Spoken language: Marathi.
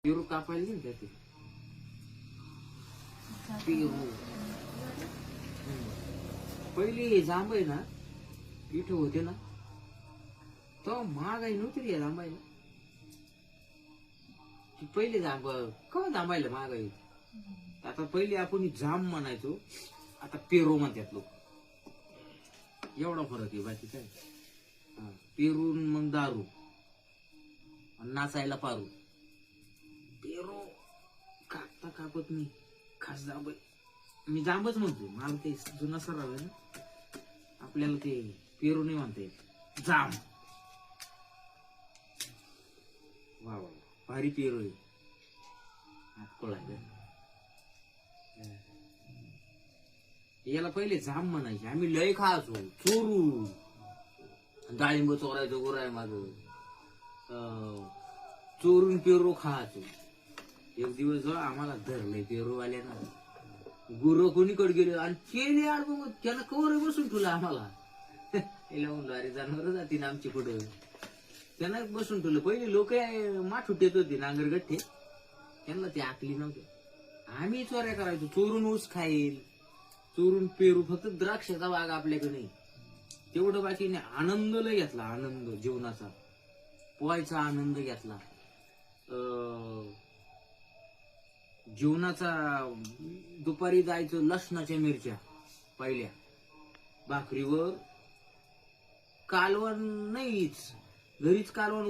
पेरू कापायला नाही का ते पेरू पहिले जांब आहे ना इथे होते ना तो महागाई नव्हती रे जांबायला. ती पहिले जांब का जांबायला महागाई. आता पहिले आपण जांब म्हणायचो आता पेरू म्हणतात लोक. एवढा फरक आहे बाकी काय. पेरून मग दारू नाचायला पारू. पेरू कापता कापत नाही खास जांब. मी जांबच म्हणतो मला ते जुना सराव आहे ना आपल्याला ते पेरू नाही म्हणता येत जांब. वा वा भारी पेरू आहे. याला पहिले जांब म्हणायचे. आम्ही लय खायचो चोरू. डाळिंब चोरायचो गोराय माझ चोरून पेरू खायचो. एक दिवस आम्हाला धरलंय पेरूवाल्यानं. गुरु कोणीकडे गेले आणि केले आड मग त्यानं कवर बसून ठेवलं आम्हाला. म्हणलं अरे जनावर जातील आमची कुठं. त्यानं बसून ठेवलं. पहिले लोक माठ येत होते नांगरगठ्ठे त्यांना ते आकली नव्हते. आम्ही चोऱ्या करायचो. चोरून ऊस खाईल चोरून पेरू. फक्त द्राक्षाचा बाग आपल्याकडे नाही तेवढं बाकी नाही. आनंद लय घेतला. आनंद जीवनाचा पोहायचा आनंद घेतला. जीवनाचा दुपारी जायचं लसणाच्या मिरच्या पहिल्या भाकरीवर. कालवण नाहीच घरीच कालवण